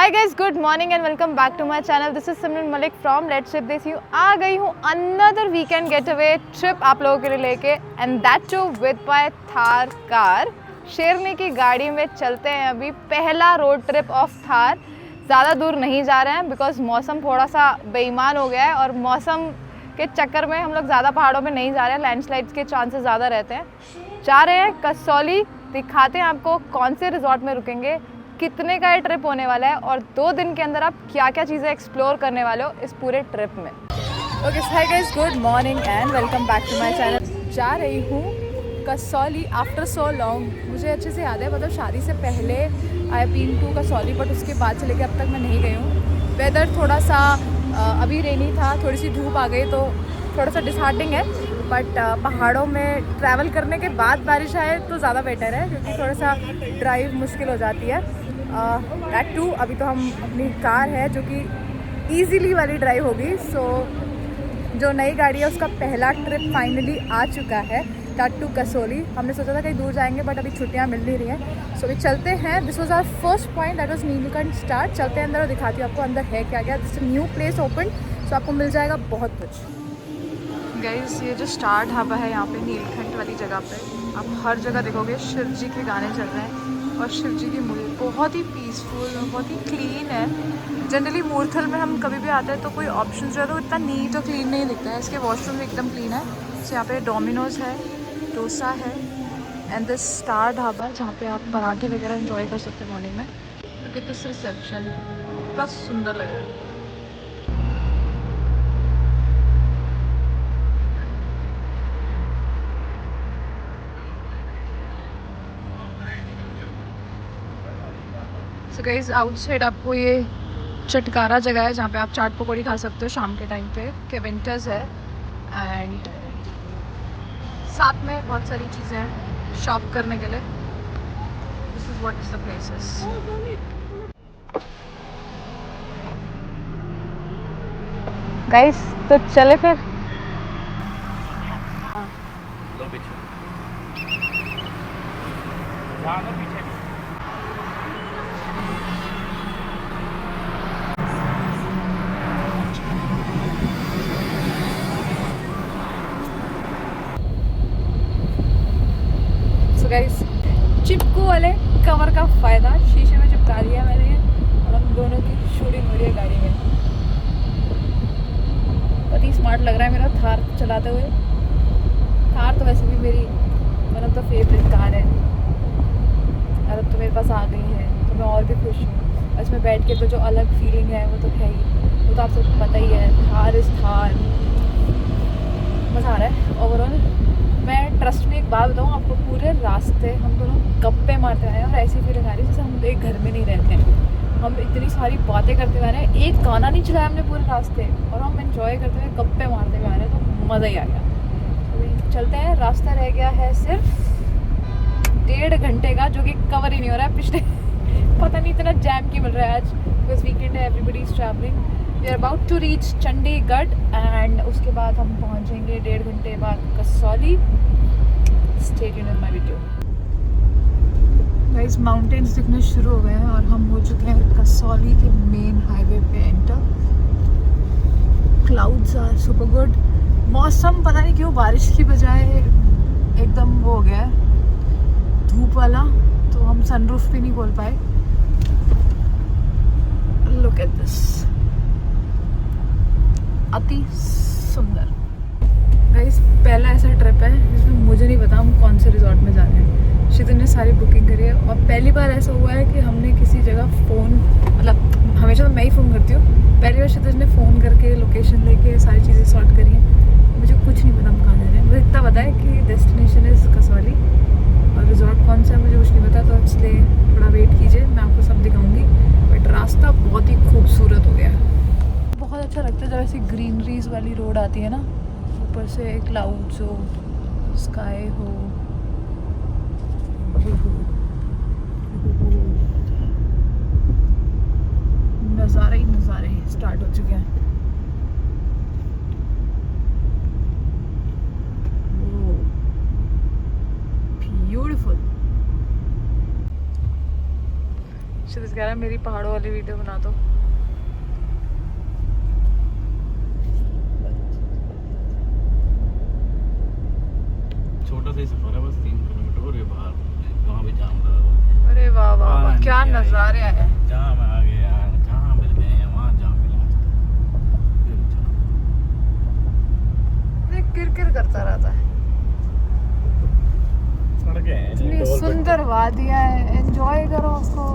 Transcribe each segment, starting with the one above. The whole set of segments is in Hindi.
Hi guys, good morning and welcome back to my channel. This is Simran Malik from Let's Trip Desi. आ गई हूँ another weekend getaway trip आप लोगों के लिए लेके, and that too with my Thar car. शेरनी की गाड़ी में चलते हैं अभी, पहला रोड ट्रिप ऑफ थार। ज़्यादा दूर नहीं जा रहे हैं बिकॉज मौसम थोड़ा सा बेईमान हो गया है और मौसम के चक्कर में हम लोग ज़्यादा पहाड़ों में नहीं जा रहे हैं, लैंडस्लाइड्स के चांसेस ज़्यादा रहते हैं। जा रहे हैं कसौली, दिखाते हैं आपको कौन से रिजॉर्ट में रुकेंगे, कितने का ये ट्रिप होने वाला है और 2 दिन के अंदर आप क्या क्या चीज़ें एक्सप्लोर करने वाले हो इस पूरे ट्रिप में। Okay hi guys, good morning and welcome back to my channel. जा रही हूँ कसौली आफ्टर सो लॉन्ग। मुझे अच्छे से याद है, मतलब शादी से पहले I been to Kasauli, but उसके बाद से लेकर अब तक मैं नहीं गई हूँ। वेदर थोड़ा सा अभी रेनी था, थोड़ी सी धूप आ गई तो थोड़ा सा डिसहार्टनिंग है, बट पहाड़ों में ट्रैवल करने के बाद बारिश आए तो ज़्यादा बेटर है, क्योंकि थोड़ा सा ड्राइव मुश्किल हो जाती है। दैट टू अभी तो हम अपनी कार है जो कि ईजीली वाली ड्राइव होगी। सो जो नई गाड़ी है उसका पहला ट्रिप फाइनली आ चुका है, दैट टू कसौली। हमने सोचा था कहीं दूर जाएंगे बट अभी छुट्टियां मिल नहीं रही हैं, सो अभी चलते हैं। This was our first point, that was Neelkanth star. चलते हैं अंदर और दिखाती हूँ आपको अंदर है क्या क्या। दिस न्यू प्लेस ओपन, सो आपको मिल जाएगा बहुत कुछ। गाइस, ये जो स्टार ढाबा है यहाँ पे नीलकंठ वाली जगह पे, आप हर जगह देखोगे शिव जी के गाने चल रहे हैं और शिव जी की मूर्ति बहुत ही पीसफुल, बहुत ही क्लीन है। जनरली मूर्थल में हम कभी भी आते हैं तो कोई ऑप्शन जो है तो इतना नीट और क्लीन नहीं दिखता है। इसके वॉशरूम एकदम क्लीन है। तो यहाँ पे डोमिनोज़ है, डोसा है एंड दिस स्टार ढाबा जहाँ पे आप पराठे वगैरह एंजॉय कर सकते हैं मॉर्निंग में। क्योंकि दिस रिसेप्शन इतना सुंदर लग रहा है। सो गाइस, आउटसाइड आपको ये चटकारा जगह है जहाँ पे आप चाट पकौड़ी खा सकते हो शाम के टाइम पे, के विंटर्स है। एंड साथ में बहुत सारी चीज़ें हैं शॉप करने के लिए। This is what is the places. Guys, तो चले फिर। गाइस, चिपकू वाले कवर का फ़ायदा शीशे में चिपका दिया मैंने और हम दोनों की शूटिंग हो रही है गाड़ी में। बहुत ही स्मार्ट लग रहा है मेरा थार चलाते हुए। थार तो वैसे भी मेरी one of the favourite car है और अब तो मेरे पास आ गई है तो मैं और भी खुश हूँ। इसमें बैठ के तो जो अलग फीलिंग है वो तो है ही, वो तो आप सबको पता ही है। थार इज़ थार। मज़ा आ रहा है ओवरऑल। मैं ट्रस्ट में एक बात बताऊँ आपको, पूरे रास्ते हम दोनों गप्पे मारते आए हैं और ऐसी फीलिंग आ रही है जैसे हम एक घर में नहीं रहते हैं। हम इतनी सारी बातें करते हुए आ रहे हैं, एक गाना नहीं चलाया हमने पूरे रास्ते और हम एंजॉय करते हुए गप्पे मारते हुए आ रहे हैं, तो मज़ा ही आ गया। तो चलते हैं। रास्ता रह गया है सिर्फ 1.5 घंटे का, जो कि कवर ही नहीं हो रहा है। पिछले पता नहीं इतना जैम क्यों मिल रहा है आज, बिकॉज वीकेंड है, everybody is travelling. We are about to reach Chandigarh and उसके बाद हम पहुंचेंगे 1.5 घंटे बाद Kasauli. Stay tuned with my video. Guys, mountains दिखने शुरू हो गए हैं और हम हो चुके हैं कसौली के मेन हाईवे पे enter. Clouds are super good. मौसम पता नहीं क्यों बारिश की बजाय एकदम वो हो गया है, धूप वाला, तो हम सनरूफ भी नहीं खोल पाए। लुक एट दिस, अति सुंदर। गाइस, पहला ऐसा ट्रिप है जिसमें मुझे नहीं पता हम कौन से रिजॉर्ट में जा रहे हैं। शितन ने सारी बुकिंग करी है और पहली बार ऐसा हुआ है कि हमने किसी जगह फ़ोन, मतलब हमेशा तो मैं ही फ़ोन करती हूँ, पहली बार शितन ने फ़ोन करके लोकेशन लेके सारी चीज़ें सॉर्ट करी हैं। मुझे कुछ नहीं पता हम कहाँ जा रहे हैं। मुझे इतना पता है कि डेस्टिनेशन इज़ कसौली और रिजॉर्ट कौन सा है मुझे कुछ नहीं पता, तो इसलिए थोड़ा वेट कीजिए, मैं आपको सब दिखाऊँगी। बट रास्ता बहुत ही खूबसूरत हो गया है। बहुत अच्छा लगता है जब ऐसी ग्रीनरीज वाली रोड आती है ना, ऊपर से क्लाउड्स हो, स्काई हो। नज़ारे ही नज़ारे स्टार्ट हो चुके हैं। ब्यूटीफुल। क्षितिज कह रहा है मेरी पहाड़ों वाली वीडियो बना दो। छोटा सा ही सफर है, बस 3 किलोमीटर और ये बाहर वहाँ भी जाम लगा। अरे वाह वाह वाह, क्या नज़ारे हैं। जहाँ मैं आ गया, जहाँ मिल गए हैं वहाँ जाम मिला। देख किरकिर करता रहता है। सड़कें हैं इतनी सुंदर वादियाँ है, एंजॉय करो उसको।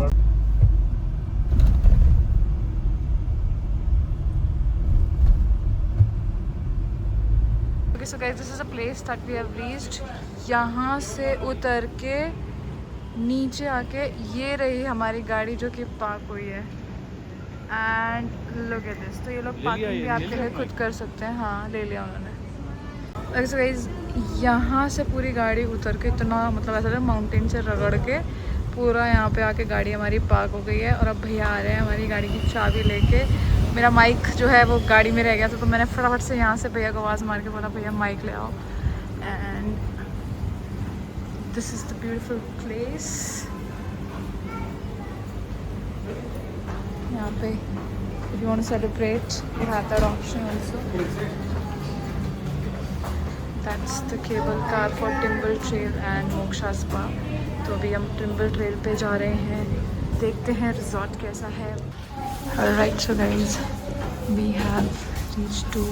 Okay, so guys, this is a place that we have reached. यहाँ से उतर के नीचे आके ये रही हमारी गाड़ी जो कि पार्क हुई है। And look at this. तो ये लोग पार्किंग भी आपके लिए खुद कर सकते हैं। हाँ, ले लिया उन्होंने। Okay, so guys, यहाँ से पूरी गाड़ी उतर के इतना मतलब ऐसा माउंटेन से रगड़ के पूरा यहाँ पे आके गाड़ी हमारी पार्क हो गई है। और अब भैया आ रहे हैं हमारी गाड़ी की चाबी लेके। मेरा माइक जो है वो गाड़ी में रह गया था, तो मैंने फटाफट से यहाँ से भैया को आवाज़ मार के बोला भैया माइक ले आओ। And this is the beautiful place. यहाँ पे if you want to celebrate, you have that option also. That's the cable car for Timble Trail and Moksha Spa. तो अभी हम टिम्बल ट्रेल पे जा रहे हैं, देखते हैं रिजॉर्ट कैसा है। Alright, so guys, we have reached to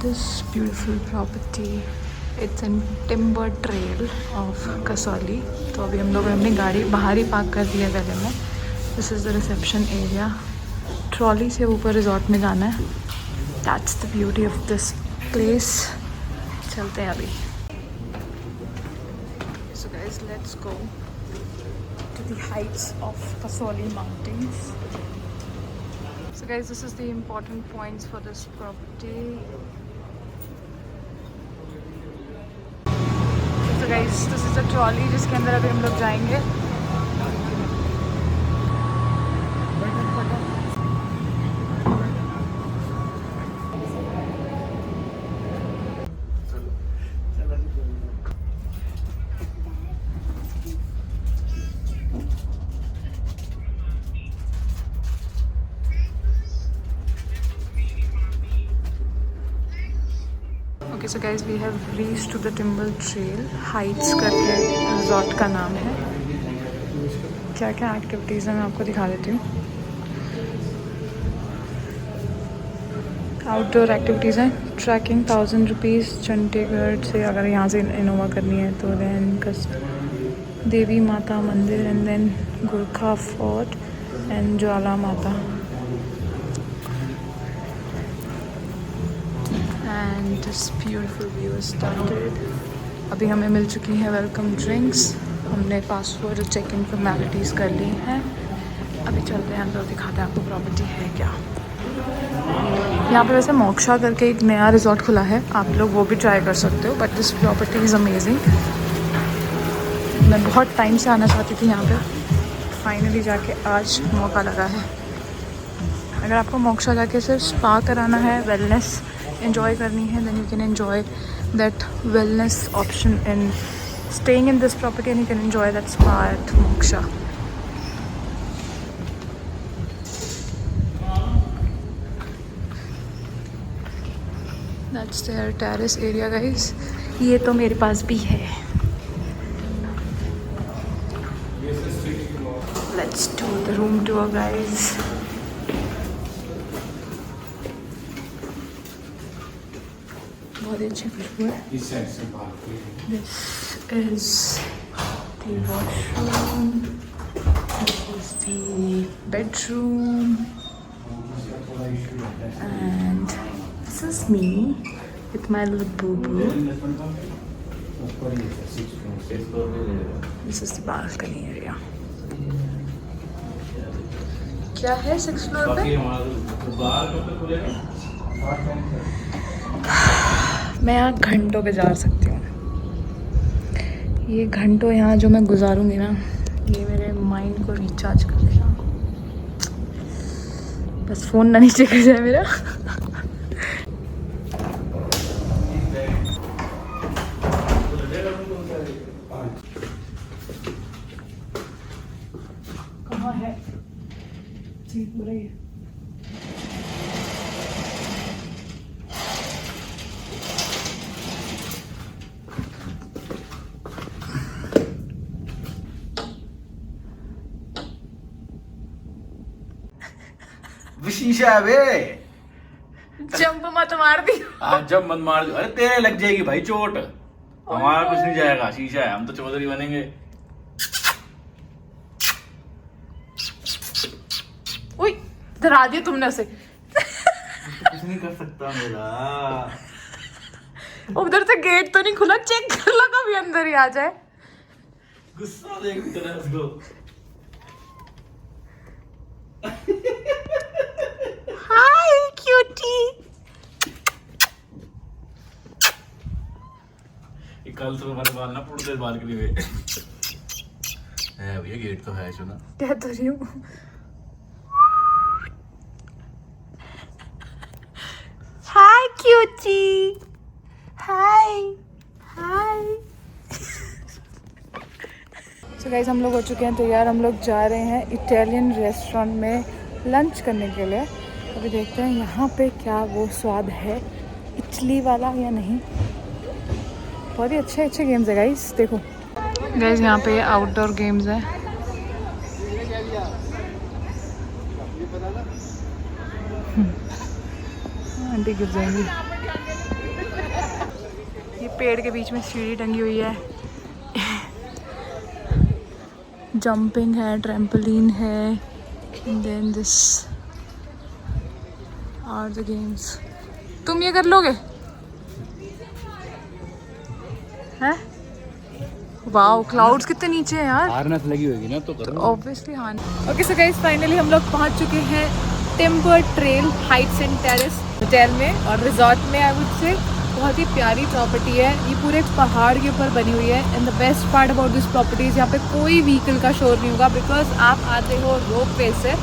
this beautiful property. It's in Timber Trail of Kasoli. तो अभी हम लोगों ने अपनी गाड़ी बाहर ही पार्क कर दी है पहले में। This is the reception area. Trolley से ऊपर रिजॉर्ट में जाना है। That's the beauty of this place. चलते हैं अभी। So guys, let's go to the heights of Kasoli mountains. So guys, this is the important points for this property. So guys, this is the trolley जिसके अंदर अभी हम लोग जाएंगे। Okay so guys, we have reached to the Timber Trail. Heights करके रिजॉर्ट का नाम है। क्या क्या एक्टिविटीज़ हैं मैं आपको दिखा देती हूँ। आउटडोर एक्टिविटीज़ हैं। ट्रैकिंग 1000 रुपीज़ चंडीगढ़ से, अगर यहाँ से इनोवा करनी है तो। देन देवी माता मंदिर and then Gorkha fort and Jwala Mata. And this beautiful view started. अभी हमें मिल चुकी है वेलकम ड्रिंक्स। हमने पासपोर्ट चेक इन फॉर्मेलिटीज़ कर ली हैं। अभी चलते हैं अंदर, दिखाते हैं आपको प्रॉपर्टी है क्या। यहाँ पे वैसे मोक्षा करके एक नया रिजॉर्ट खुला है, आप लोग वो भी ट्राई कर सकते हो। But this property is amazing. मैं बहुत टाइम से आना चाहती थी यहाँ पे, फाइनली जाके आज मौका लगा है। अगर आपको मोक्षा जाके सिर्फ स्पा कराना है, वेलनेस enjoy करनी है, then you can enjoy that wellness option in staying in this property, and you can enjoy that spa at Moksha. That's their terrace area guys. ये तो मेरे पास भी है। Let's do the room tour guys. बहुत अच्छी खुशबू है। This is the washroom. This is the bedroom. And this is me with my little boo-boo. This is the balcony area. क्या है 6th फ्लोर पे? मैं यहाँ घंटों गुजार सकती हूँ। ये घंटों यहाँ जो मैं गुजारूंगी ना, ये मेरे माइंड को रिचार्ज कर देगा। बस फ़ोन ना नीचे गिर जाए मेरा। कहाँ शीशा है बे। जंप मत मार दी। आज जब मत मार दो, अरे तेरे लग जाएगी भाई चोट, हमारा कुछ नहीं जाएगा, शीशा है, हम तो चौधरी बनेंगे। उई, डरा दिया तुमने उसे। कुछ नहीं कर सकता मेरा। उधर से गेट तो नहीं खुला, चेक कर लो कभी अंदर ही आ जाए। गुस्सा देख तेरा उसको। हाय क्यूटी। कल सुबह हमारे बाल ना पुड़ते बालकनी में है भैया, गेट तो है सुना। कह तो रही हूँ। हाय क्यूटी, हाय हाय। सो गाइस हम लोग हो चुके हैं तैयार, हम लोग जा रहे हैं इटालियन रेस्टोरेंट में लंच करने के लिए। अभी देखते हैं यहाँ पे क्या वो स्वाद है, इटली वाला या नहीं। बहुत ही अच्छे अच्छे गेम्स है गाइस, देखो गाइस यहाँ पे आउटडोर गेम्स है। आंटी गिर जाएंगी। ये पेड़ के बीच में सीढ़ी टंगी हुई है। जंपिंग है, ट्रैम्पोलिन है, and then this are the games. तुम ये कर लोगे? हैं? वाओ, क्लाउड्स कितने नीचे हैं यार। हार्नेस लगी होगी ना तो करो। ऑब्वियसली हाँ। ओके सो गाइस फाइनली हम लोग पहुंच चुके हैं timber Trail Heights and terrace hotel में और रिजॉर्ट में। आई वुड से बहुत ही प्यारी प्रॉपर्टी है, ये पूरे पहाड़ के ऊपर बनी हुई है। And the best part about this properties, यहाँ पे कोई व्हीकल का शोर नहीं होगा बिकॉज आप आते हो रोप वे से।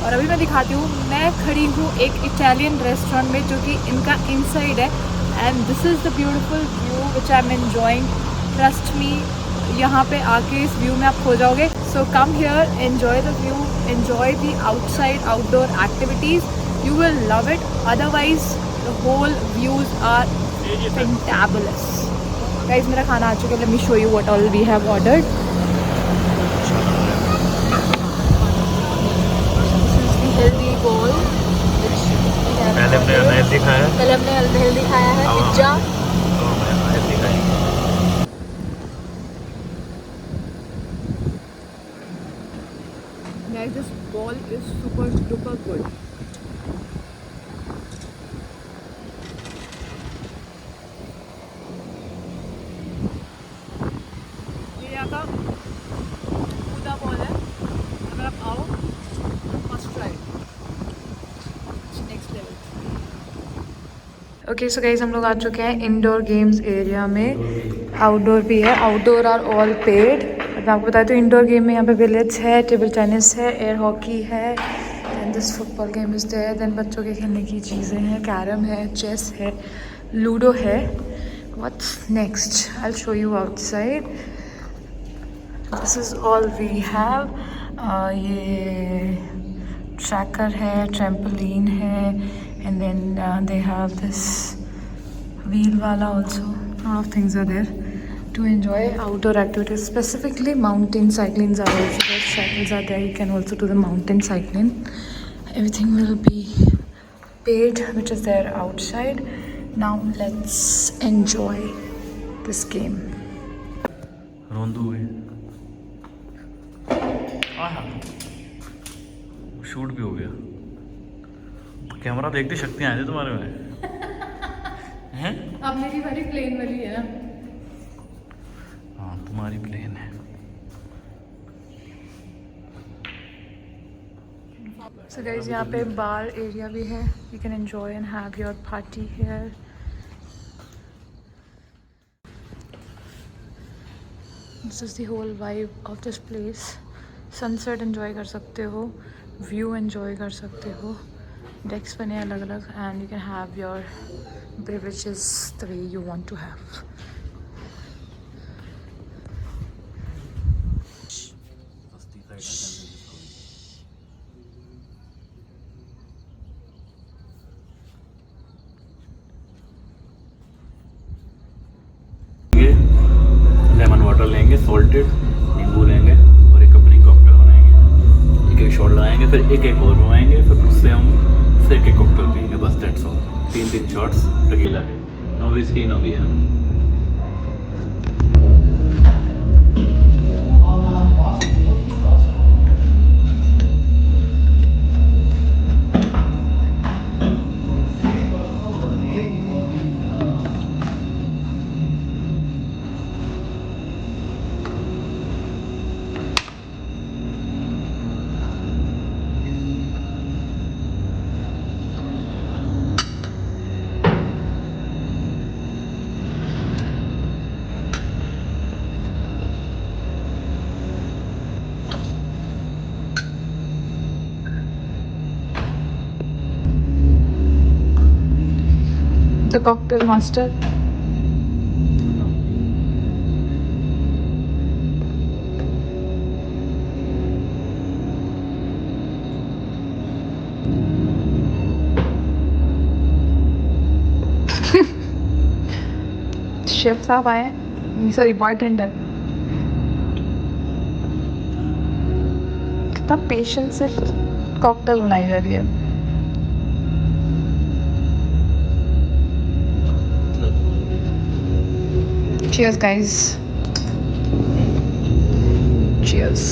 और अभी मैं दिखाती हूँ, मैं खड़ी हूँ एक इटालियन रेस्टोरेंट में जो कि इनका इनसाइड है। And this is the beautiful view which I am enjoying. Trust me, यहाँ पे आके इस व्यू में आप खो जाओगे। So come here, enjoy the view, enjoy the outside outdoor activities, you will love it. Otherwise the whole views are fantabulous. Guys मेरा खाना आ चुका है, let me show you what all we have ordered. Healthy bowl, पहले हमने अनहेल्दी खाया, पहले हमने अनहेल्दी खाया है, pizza. Guys, this ball is super duper good. ये यहाँ का पूरा बॉल है, अगर आप आओ must try, next level. Okay so guys हम लोग आ चुके हैं इंडोर गेम्स एरिया में। आउटडोर भी है, आउटडोर आर ऑल पेड। मैं आपको बताती हूँ इंडोर गेम में यहाँ पे बिलियर्ड्स है, टेबल टेनिस है, एयर हॉकी है, and this football game is there. Then बच्चों के खेलने की चीज़ें हैं, कैरम है, चेस है, लूडो है। What's next, I will show you outside. This is all we have. ये ट्रैकर है, ट्रैम्पोलिन है, and then they have this wheel wala also. A lot of things are there to enjoy outdoor activities, specifically mountain cyclings are also there. Cycles are there, you can also do the mountain cycling. Everything will be paid which is there outside. Now let's enjoy this game. रोंदू है, शूट भी हो गया। कैमरा देखते शक्तियाँ आ जाए तुम्हारे में हैं? अब मेरी बारी प्लेन वाली है ना। हाँ तुम्हारी प्लेन है। So guys यहाँ पे बार एरिया भी है, you can enjoy and have your party here. This is the whole vibe of this place. Sunset enjoy कर सकते हो, view enjoy कर सकते हो, decks बने अलग अलग, and you can have your beverages the way you want to have. Salted, नींबू लेंगे और एक अपनी कॉकटेल बनाएंगे। एक एक शॉट लगाएंगे, फिर एक एक और बनवाएंगे, फिर उससे हम फिर एक कॉकटेल पिएंगे। बस दैट्स ऑल। 3 शॉट्स टकीला के, no whisky no beer. The cocktail master. Chef साहब आए, सॉरी बारटेंडर। कितना पेशेंस से कॉकटेल बनाई जा रही है। Cheers guys. Cheers.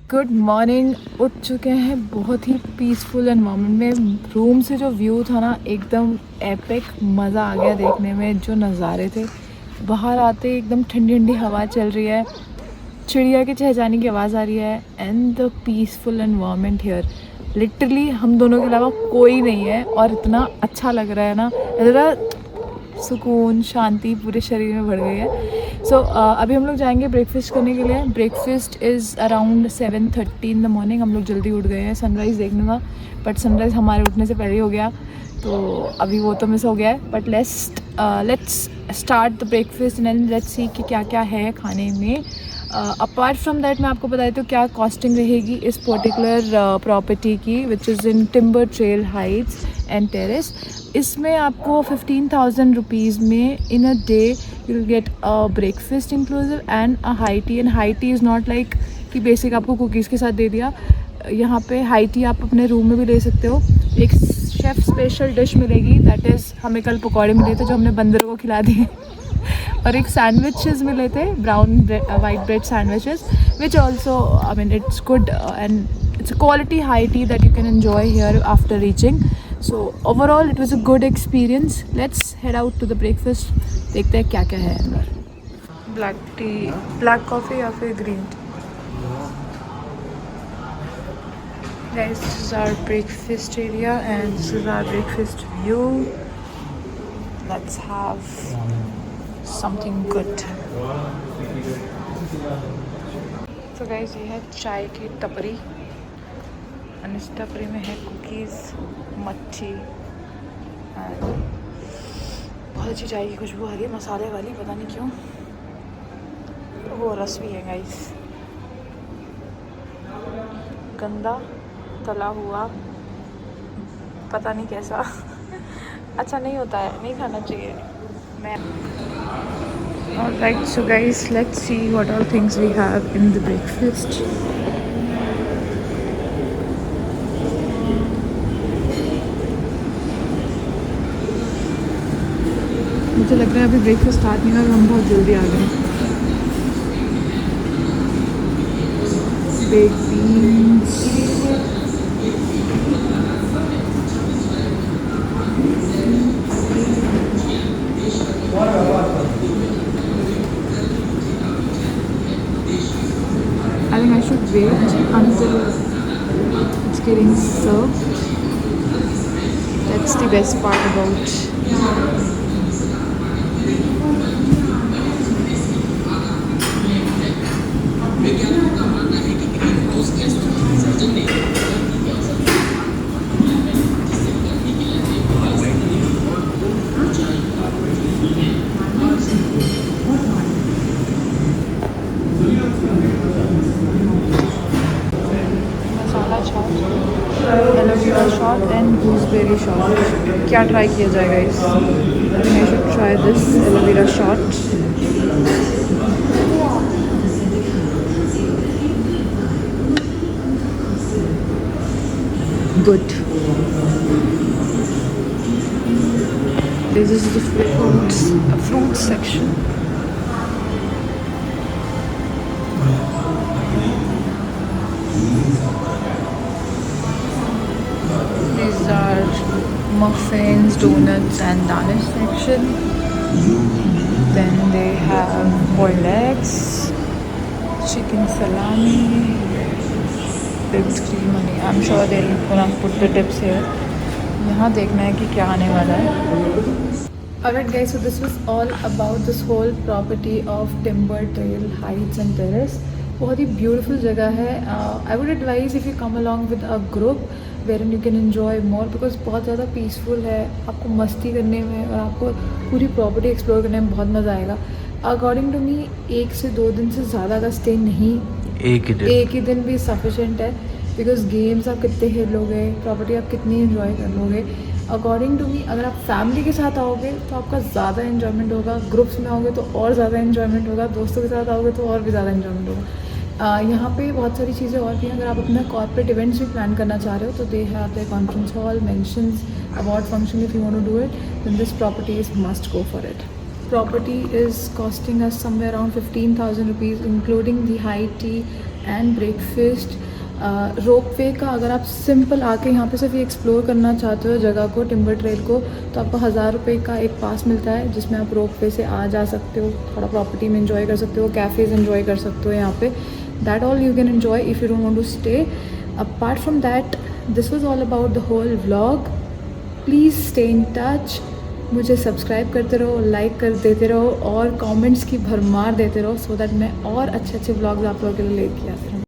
Good morning. उठ चुके हैं बहुत ही पीसफुल एनवायरनमेंट में। रूम से जो व्यू था ना एकदम एपिक, मज़ा आ गया देखने में। जो नज़ारे थे, बाहर आते एकदम ठंडी ठंडी हवा चल रही है, चिड़िया के चहचहाने की आवाज़ आ रही है, and the peaceful environment here. Literally हम दोनों के अलावा कोई नहीं है और इतना अच्छा लग रहा है ना, ज़रा सुकून शांति पूरे शरीर में भर गई है। सो अभी हम लोग जाएंगे ब्रेकफास्ट करने के लिए। Breakfast is around 7:30 in the morning. हम लोग जल्दी उठ गए हैं सनराइज़ देखने का, बट सनराइज़ हमारे उठने से पहले ही हो गया, तो अभी वो तो मिस हो गया है। But let's start the breakfast and let's see कि क्या क्या है खाने में। अपार्ट फ्रॉम दैट मैं आपको बता देती हूँ क्या कॉस्टिंग रहेगी इस पर्टिकुलर प्रॉपर्टी की, which is in Timber Trail Heights and terrace. इसमें आपको 15,000 रुपीज़ में in a day you will get a breakfast inclusive and a high tea. And high tea is not like कि बेसिक आपको कुकीज़ के साथ दे दिया। यहाँ पे हाई टी आप अपने रूम में भी ले सकते हो। एक शेफ़ स्पेशल डिश मिलेगी, दैट इज़ हमें कल पकौड़े मिले थे जो हमने बंदरों को खिला दिए और एक सैंडविचेस मिले थे, brown white bread sandwiches, which also I mean it's good and it's a quality high tea that you can enjoy here after reaching. So overall it was a good experience. Let's head out to the breakfast. देखते हैं क्या क्या है अंदर। ब्लैक टी, ब्लैक कॉफ़ी या फिर green tea. Guys, this is our breakfast area and this is our breakfast view. Let's have something good. So guys, ये है चाय की टपरी और इस टपरी में है कुकीज़, मच्छी, बहुत अच्छी चाय की खुशबू आ रही है, मसाले वाली, पता नहीं क्यों। वो रस भी है गाइस, गंदा तला हुआ, पता नहीं कैसा अच्छा नहीं होता है, नहीं खाना चाहिए। मैं Alright, so guys, let's see what all things we have in the breakfast. मुझे लग रहा है अभी ब्रेकफास्ट स्टार्ट नहीं हुआ, हम बहुत जल्दी आ गए। baked beans, I think I should wait until it's getting served. That's the best part about gooseberry shot, क्या ट्राई किया जाएगा इस? I should try this aloe vera shot. Good. This is the fruits section. These are muffins, donuts and danish section. Then they have boiled eggs, chicken salami, whipped cream. I'm sure they'll gonna put the tips here. यहाँ देखना है कि क्या आने वाला है. Alright guys, so this was all about this whole property of Timber Trail Heights and Terrace. बहुत ही beautiful जगह है. I would advise if you come along with a group wherein you can enjoy more because बहुत ज़्यादा peaceful है. आपको मस्ती करने में और आपको पूरी property explore करने में बहुत मज़ा आएगा. According to me 1 से 2 दिन से ज़्यादा का stay नहीं, एक ही दिन भी सफिशेंट है बिकॉज गेम्स आप कितने खेल लोगे, प्रॉपर्टी आप कितनी इन्जॉय कर लोगे. अकॉर्डिंग टू मी अगर आप फैमिली के साथ आओगे तो आपका ज़्यादा इन्जॉयमेंट होगा, ग्रुप्स में आओगे तो और ज़्यादा इन्जॉयमेंट होगा, दोस्तों के साथ आओगे तो और भी ज़्यादा इन्जॉयमेंट होगा. यहाँ पे बहुत सारी चीज़ें और भी हैं. अगर आप अपना कॉर्पोरेट इवेंट्स भी प्लान करना चाह रहे हो तो they have their conference hall, mansions, award function. If you want to do it then this property is must go for it. Property is costing us somewhere around 15,000 rupees including the high tea and breakfast. Ropeway का अगर आप सिंपल आके यहाँ पे सिर्फ ये एक्सप्लोर करना चाहते हो जगह को, टिम्बर ट्रेल को, तो आपको 1000 रुपये का एक पास मिलता है जिसमें आप रोपवे से आ जा सकते हो, थोड़ा प्रॉपर्टी में एंजॉय कर सकते हो, कैफ़ेज़ एंजॉय कर सकते हो यहाँ पे. That all you can enjoy if you don't want to stay. Apart from that this was all about the whole vlog. Please stay in touch. मुझे सब्सक्राइब करते रहो, लाइक कर देते रहो और कमेंट्स की भरमार देते रहो सो दैट मैं और अच्छे व्लॉग्स आप लोगों के लिए लेके आती रहूँ.